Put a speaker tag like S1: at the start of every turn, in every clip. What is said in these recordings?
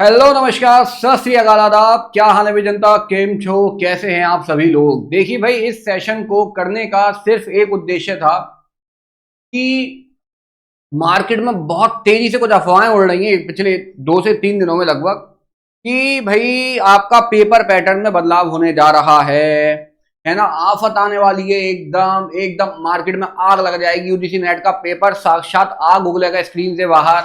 S1: Hello नमस्कार सत श्री अकाल आदाब। क्या हाल है जनता, केम छो, कैसे हैं आप सभी लोग। देखिए भाई, इस सेशन को करने का सिर्फ एक उद्देश्य था कि मार्केट में बहुत तेजी से कुछ अफवाहें उड़ रही हैं पिछले 2 से 3 दिनों में लगभग, कि भाई आपका पेपर पैटर्न में बदलाव होने जा रहा है ना। आफत आने वाली है, एकदम एकदम मार्केट में आग लग जाएगी। यूजीसी नेट का पेपर साक्षात आग उगलेगा स्क्रीन से बाहर,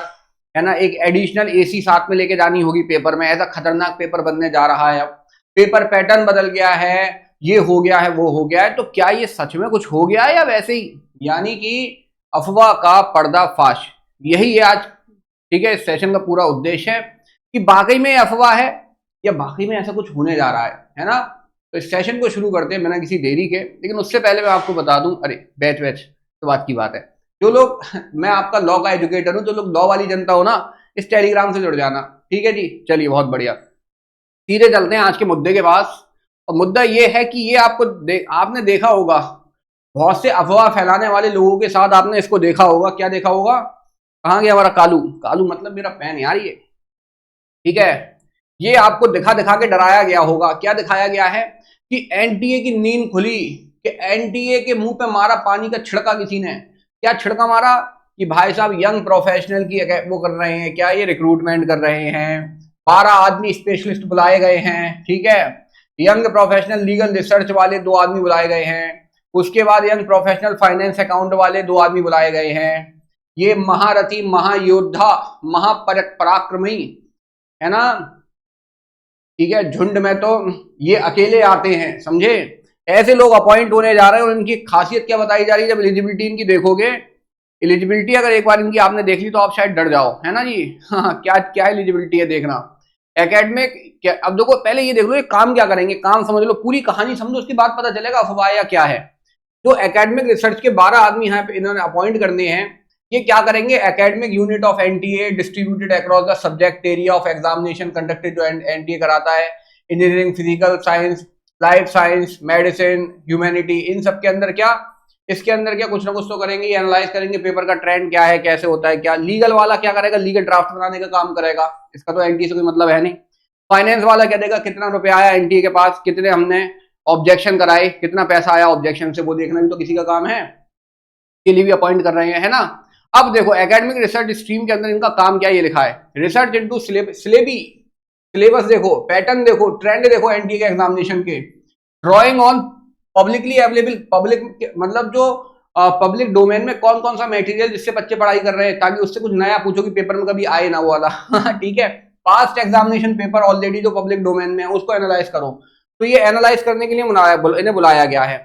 S1: है ना। एक एडिशनल एसी साथ में लेके जानी होगी पेपर में, ऐसा खतरनाक पेपर बनने जा रहा है। अब पेपर पैटर्न बदल गया है, ये हो गया है, वो हो गया है। तो क्या ये सच में कुछ हो गया है या वैसे ही, यानी कि अफवाह का पर्दाफाश, यही है आज, ठीक है, इस सेशन का पूरा उद्देश्य है कि वाकई में अफवाह है या वाकई में ऐसा कुछ होने जा रहा है ना। तो इस सेशन को शुरू करते हैं बिना किसी देरी के। लेकिन उससे पहले मैं आपको बता दूं, अरे बैच बैच तो बात की बात है, जो लोग मैं आपका लॉ का एजुकेटर हूं, जो लोग लॉ वाली जनता हो ना, इस टेलीग्राम से जुड़ जाना, ठीक है जी। चलिए बहुत बढ़िया, सीधे चलते हैं आज के मुद्दे के पास। और मुद्दा ये है कि ये आपने देखा होगा, बहुत से अफवाह फैलाने वाले लोगों के साथ आपने इसको देखा होगा। क्या देखा होगा? कहाँ गया हमारा कालू? कालू मतलब मेरा पेन यार, ये ठीक है। ये आपको दिखा दिखा के डराया गया होगा। क्या दिखाया गया है कि एनटीए की नींद खुली, कि एनटीए के मुंह पे मारा पानी का छिड़का किसी ने। क्या छिड़का मारा? कि भाई साहब यंग प्रोफेशनल की वो कर रहे हैं, क्या ये रिक्रूटमेंट कर रहे हैं, 12 आदमी स्पेशलिस्ट बुलाए गए हैं, ठीक है। यंग प्रोफेशनल लीगल रिसर्च वाले 2 आदमी बुलाए गए हैं। उसके बाद यंग प्रोफेशनल फाइनेंस अकाउंट वाले 2 आदमी बुलाए गए हैं। ये महारथी, महायोद्धा, महापराक्रमी, है ना, ठीक है, झुंड में तो ये अकेले आते हैं, समझे। ऐसे लोग अपॉइंट होने जा रहे हैं। और इनकी खासियत क्या बताई जा रही है? जब एलिजिबिलिटी इनकी देखोगे, एलिजिबिलिटी अगर एक बार इनकी आपने देख ली तो आप शायद डर जाओ, है ना जी। हाँ, क्या क्या एलिजिबिलिटी है देखना। एकेडमिक क्या, अब देखो पहले ये देख लो ये काम क्या करेंगे, काम समझ लो, पूरी कहानी समझो, उसके बाद पता चलेगा अफवाह या क्या है। जो एकेडमिक रिसर्च के 12 आदमी यहाँ पे इन्होंने अपॉइंट करने हैं, ये क्या करेंगे? Academic unit of NTA distributed across the subject area of examination conducted, जो एनटीए कराता है। Engineering, physical science, life science, medicine, humanity, इन सब के अंदर क्या, इसके अंदर क्या कुछ ना कुछ तो करेंगे। ये एनालाइज करेंगे पेपर का ट्रेंड क्या है, कैसे होता है क्या। लीगल वाला क्या करेगा? लीगल ड्राफ्ट बनाने का काम करेगा, इसका तो एनटीए से कोई मतलब है नहीं। फाइनेंस वाला क्या देगा? कितना रुपया आया एनटीए के पास, कितने हमने ऑब्जेक्शन कराए, कितना पैसा आया ऑब्जेक्शन से, वो देखना भी तो किसी का काम है। के लिए भी अपॉइंट कर रहे हैं, है ना। अब देखो एकेडमिक रिसर्च स्ट्रीम के अंदर इनका काम क्या, ये लिखा है, रिसर्च इनटू सिलेबी, सिलेबस देखो, पैटर्न देखो, ट्रेंड देखो एनटीए के एग्जामिनेशन के, drawing on publicly available, public मतलब जो पब्लिक डोमेन में कौन कौन सा मटेरियल जिससे बच्चे पढ़ाई कर रहे हैं, ताकि उससे कुछ नया पूछो कि पेपर में कभी आए ना वो वाला। ठीक है, पास्ट एग्जामिनेशन पेपर ऑलरेडी जो पब्लिक डोमेन में है उसको एनालाइज करो। तो ये एनालाइज करने के लिए इन्हें बुलाया गया है।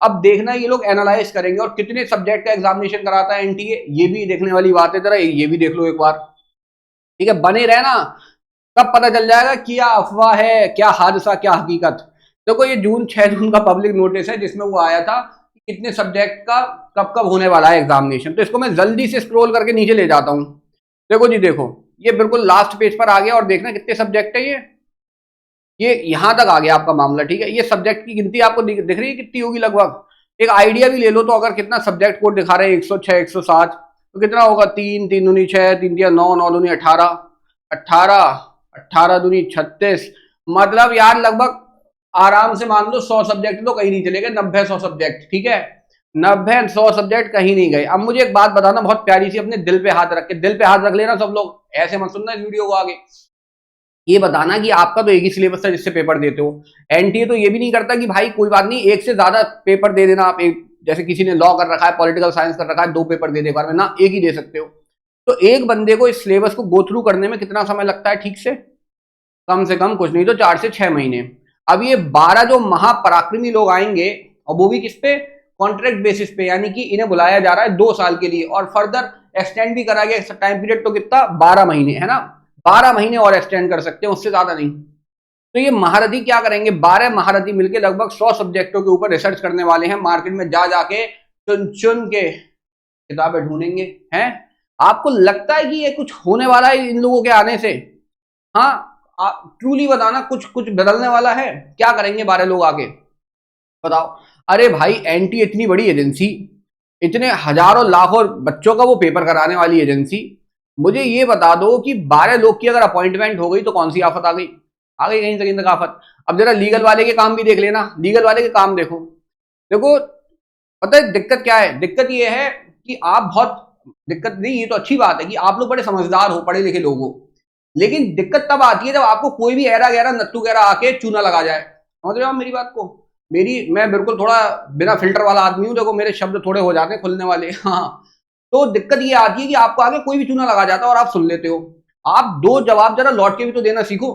S1: अब देखना ये लोग एनालाइज करेंगे और कितने सब्जेक्ट का एग्जामिनेशन कराता है एनटीए, ये भी देखने वाली बात है। जरा ये भी देख लो एक बार, ठीक है, बने रहना, तब पता चल जाएगा क्या अफवाह है, क्या हादसा, क्या हकीकत। देखो ये 6 जून का पब्लिक नोटिस है, जिसमें वो आया था कि कितने सब्जेक्ट का कब कब होने वाला है एग्जामिनेशन। तो इसको मैं जल्दी से स्क्रॉल करके नीचे ले जाता हूं। देखो जी, देखो ये बिल्कुल लास्ट पेज पर आ गया, और देखना कितने सब्जेक्ट है ये यहां तक आ गया आपका मामला, ठीक है। ये सब्जेक्ट की गिनती आपको दिख रही है कितनी होगी लगभग, एक आइडिया भी ले लो। तो अगर कितना सब्जेक्ट कोड दिखा रहे हैं 106, 107, तो कितना होगा? 3 3 दूनी 6, 3 3 9, 9 दूनी 18, 18 18 दूनी 36, मतलब यार लगभग आराम से मान लो 100 सब्जेक्ट तो कहीं नहीं चले गए, 90-100 सब्जेक्ट, ठीक है, 90-100 सब्जेक्ट कहीं नहीं गए। अब मुझे एक बात बताना बहुत प्यारी सी, अपने दिल पे हाथ रख के, दिल पे हाथ रख लेना सब लोग, ऐसे मत सुनना इस वीडियो को आगे। ये बताना कि आपका तो एक ही सिलेबस है जिससे पेपर देते हो। एनटीए तो ये भी नहीं करता कि भाई कोई बात नहीं एक से ज्यादा पेपर दे देना आप, एक जैसे किसी ने लॉ कर रखा है, पॉलिटिकल साइंस कर रखा है, 2 पेपर दे दे बार में ना, एक ही दे सकते हो। तो एक बंदे को इस सिलेबस को गो थ्रू करने में कितना समय लगता है ठीक से? कम से कम कुछ नहीं तो 4 से 6 महीने। अब ये 12 जो महापराक्रमी लोग आएंगे, और वो भी किस पे? कॉन्ट्रैक्ट बेसिस पे, यानी कि इन्हें बुलाया जा रहा है 2 साल के लिए, और फर्दर एक्सटेंड भी करा गया टाइम पीरियड, तो कितना? 12 महीने, है ना। 12 महीने और एक्सटेंड कर सकते हैं, उससे ज्यादा नहीं। तो ये महारथी क्या करेंगे? 12 महारथी मिलकर लगभग 100 सब्जेक्टों के ऊपर रिसर्च करने वाले हैं। मार्केट में जा जाके चुन चुन के किताबें ढूंढेंगे, हैं। आपको लगता है कि ये कुछ होने वाला है इन लोगों के आने से? हाँ, ट्रूली बताना, कुछ कुछ बदलने वाला है? क्या करेंगे 12 लोग आके, बताओ। अरे भाई एनटी इतनी बड़ी एजेंसी, इतने हजारों लाखों बच्चों का वो पेपर कराने वाली एजेंसी, मुझे ये बता दो कि 12 लोग की अगर अपॉइंटमेंट हो गई तो कौन सी आफत आ गई? आ गई कहीं से कहीं तक आफत। अब जरा लीगल वाले के काम भी देख लेना, लीगल वाले के काम देखो। देखो, पता है दिक्कत क्या है? दिक्कत ये है कि आप बहुत, दिक्कत नहीं, ये तो अच्छी बात है कि आप लोग बड़े समझदार हो, पढ़े लिखे लोग हो, लेकिन दिक्कत तब आती है जब आपको कोई भी ऐरा गहरा नत्थू गहरा आके चूना लगा जाए। समझ रहे हो आप मेरी बात को? मैं बिल्कुल थोड़ा बिना फिल्टर वाला आदमी हूं, देखो मेरे शब्द थोड़े हो जाते हैं खुलने वाले। हाँ, तो दिक्कत ये आती है कि आपको आगे कोई भी चूना लगा जाता है और आप सुन लेते हो। आप दो जवाब जरा लौट के भी तो देना सीखो।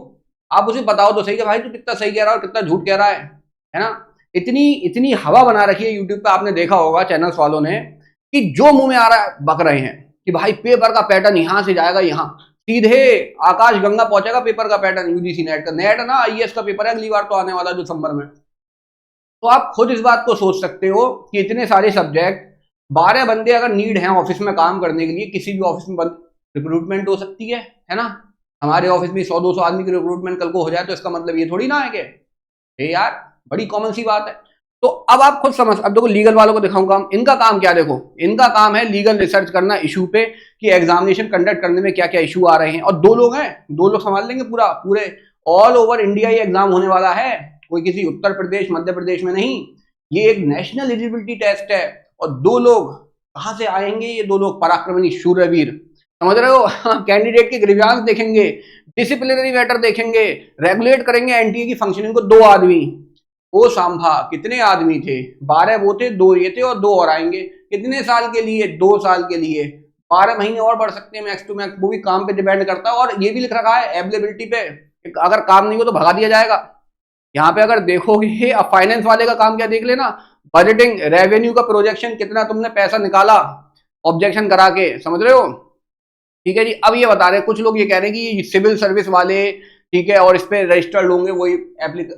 S1: आप उसे बताओ तो सही कि भाई तू कितना सही कह रहा है और कितना झूठ कह रहा है ना? इतनी इतनी हवा बना रखी है यूट्यूब पे, आपने देखा होगा चैनल्स वालों ने, कि जो मुंह में आ रहा है बक रहे हैं कि भाई पेपर का पैटर्न यहां से जाएगा, यहां सीधे आकाश गंगा पहुंचेगा पेपर का पैटर्न। यूजीसी नेट का, नेट ना आईएएस का पेपर है अगली बार तो आने वाला दिसंबर में। तो आप खुद इस बात को सोच सकते हो कि इतने सारे सब्जेक्ट, 12 बंदे अगर नीड है ऑफिस में काम करने के लिए, किसी भी ऑफिस में रिक्रूटमेंट हो सकती है ना? हमारे ऑफिस में 100-200 आदमी की रिक्रूटमेंट कल को हो जाए तो इसका मतलब ये थोड़ी ना है कि यार बड़ी कॉमन सी बात है। तो अब आप खुद समझ, अब देखो लीगल वालों को दिखाऊं काम, इनका काम क्या? देखो इनका काम है लीगल रिसर्च करना इशू पे कि एग्जामिनेशन कंडक्ट करने में क्या क्या इशू आ रहे हैं। और 2 लोग हैं, 2 लोग संभाल लेंगे पूरे ऑल ओवर इंडिया ये एग्जाम होने वाला है, कोई किसी उत्तर प्रदेश मध्य प्रदेश में नहीं। ये एक नेशनल एलिजिबिलिटी टेस्ट है और 2 लोग कहां से आएंगे? ये 2 लोग पराक्रमणी शूरवीर, समझ रहे हो? कैंडिडेट के ग्रीवियांस देखेंगे, डिसिप्लिनरी मैटर देखेंगे, रेगुलेट करेंगे एनटीए की फंक्शनिंग को। 2 आदमी, ओ सांभा, कितने आदमी थे? 12 वो थे, 2 ये थे और 2 और आएंगे। कितने साल के लिए? 2 साल के लिए। 12 महीने और बढ़ सकते हैं मैक्स टू मैक्स, वो भी काम पे डिपेंड करता है। और ये भी लिख रखा है अवेलेबिलिटी पे, अगर काम नहीं हो तो भगा दिया जाएगा। यहाँ पे अगर देखोगे, अब फाइनेंस वाले का काम क्या देख लेना, बजटिंग, रेवेन्यू का प्रोजेक्शन, कितना तुमने पैसा निकाला ऑब्जेक्शन करा के, समझ रहे हो? ठीक है जी। अब ये बता रहे, कुछ लोग ये कह रहे हैं कि सिविल सर्विस वाले, ठीक है, और इस पे रजिस्टर्ड होंगे वही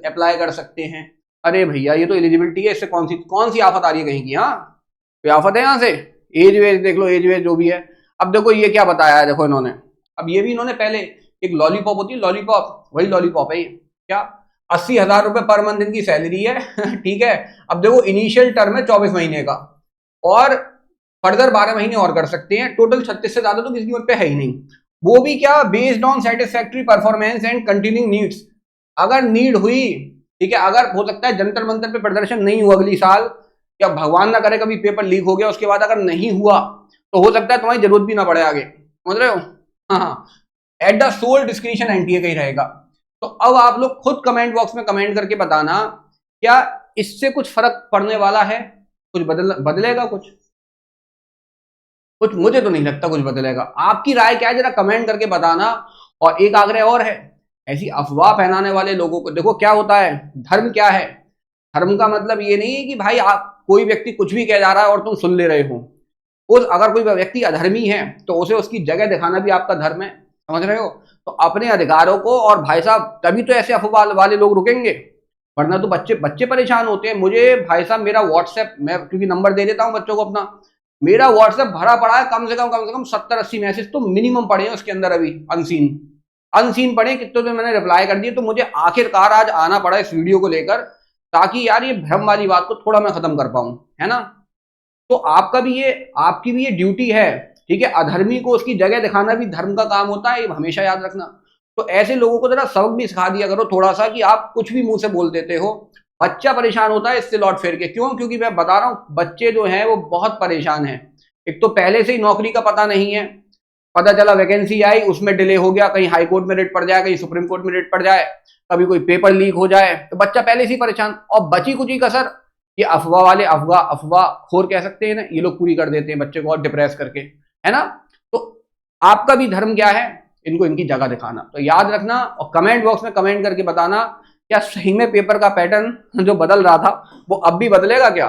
S1: अप्लाई कर सकते हैं। अरे भैया ये तो एलिजिबिलिटी है, इससे कौन सी आफत आ रही है कहीं की? हाँ, कोई आफत है यहाँ से? एज वेज देख लो, एज वेज जो भी है। अब देखो ये क्या बताया है, देखो इन्होंने, अब ये भी इन्होंने पहले, एक लॉलीपॉप होती है लॉलीपॉप, वही लॉलीपॉप है ये। क्या 80,000 रुपए पर मंथ इनकी सैलरी है। ठीक है। अब देखो इनिशियल टर्म है 24 महीने का, और फर्दर 12 महीने और कर सकते हैं। टोटल 36 से ज्यादा तो किसी पे है ही नहीं। वो भी क्या? Based on satisfactory performance and continuing needs. अगर नीड हुई, ठीक है, अगर हो सकता है जंतर मंतर पे प्रदर्शन नहीं हुआ अगली साल, या भगवान ना करे कभी पेपर लीक हो गया उसके बाद अगर नहीं हुआ, तो हो सकता है तुम्हारी जरूरत भी ना पड़े आगे। समझ रहे हो? हाँ, at the sole description NTA का ही रहेगा। तो अब आप लोग खुद कमेंट बॉक्स में कमेंट करके बताना, क्या इससे कुछ फर्क पड़ने वाला है? कुछ बदलेगा? कुछ मुझे तो नहीं लगता कुछ बदलेगा। आपकी राय क्या है जरा कमेंट करके बताना। और एक आग्रह और है, ऐसी अफवाह फैलाने वाले लोगों को, देखो क्या होता है, धर्म क्या है? धर्म का मतलब ये नहीं है कि भाई आप, कोई व्यक्ति कुछ भी कह जा रहा है और तुम सुन ले रहे हो। उस, अगर कोई व्यक्ति अधर्मी है तो उसे उसकी जगह दिखाना भी आपका धर्म है। समझ रहे हो? तो अपने अधिकारों को, और भाई साहब तभी तो ऐसे अफवाह वाले लोग रुकेंगे, वरना तो बच्चे बच्चे परेशान होते हैं। मुझे भाई साहब मेरा व्हाट्सएप, मैं क्योंकि नंबर दे देता हूँ बच्चों को अपना, मेरा व्हाट्सएप भरा पड़ा है, कम से कम 70-80 मैसेज तो मिनिमम पड़े हैं उसके अंदर अभी, अनसीन अनसीन पड़े, कितने तो मैंने रिप्लाई कर दिए। तो मुझे आखिरकार आज आना पड़ा इस वीडियो को लेकर, ताकि यार ये भ्रम वाली बात को थोड़ा मैं खत्म कर पाऊं, है ना? तो आपकी भी ये ड्यूटी है, ठीक है? अधर्मी को उसकी जगह दिखाना भी धर्म का काम होता है, ये हमेशा याद रखना। तो ऐसे लोगों को जरा सबक भी सिखा दिया करो थोड़ा सा, कि आप कुछ भी मुंह से बोल देते हो, बच्चा परेशान होता है इससे लौट फेर के। क्यों? क्योंकि मैं बता रहा हूं, बच्चे जो हैं वो बहुत परेशान हैं। एक तो पहले से ही नौकरी का पता नहीं है, पता चला वैकेंसी आई, उसमें डिले हो गया, कहीं हाई कोर्ट में रेट पड़ जाए, कहीं सुप्रीम कोर्ट में रेट पड़ जाए, कभी कोई पेपर लीक हो जाए, तो बच्चा पहले से ही परेशान। और बची कुची कसर ये अफवाह वाले, अफवाह खोर कह सकते हैं ना, ये लोग पूरी कर देते हैं बच्चे को और डिप्रेस करके, है ना? तो आपका भी धर्म क्या है? इनको इनकी जगह दिखाना। तो याद रखना, और कमेंट बॉक्स में कमेंट करके बताना, क्या सही में पेपर का पैटर्न जो बदल रहा था वो अब भी बदलेगा क्या?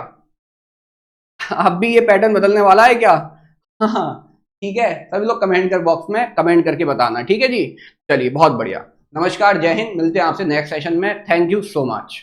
S1: अब भी ये पैटर्न बदलने वाला है क्या? हाँ, ठीक है। सभी लोग कमेंट कर बॉक्स में कमेंट करके बताना, ठीक है जी। चलिए, बहुत बढ़िया। नमस्कार, जय हिंद, मिलते हैं आपसे नेक्स्ट सेशन में। Thank you so much.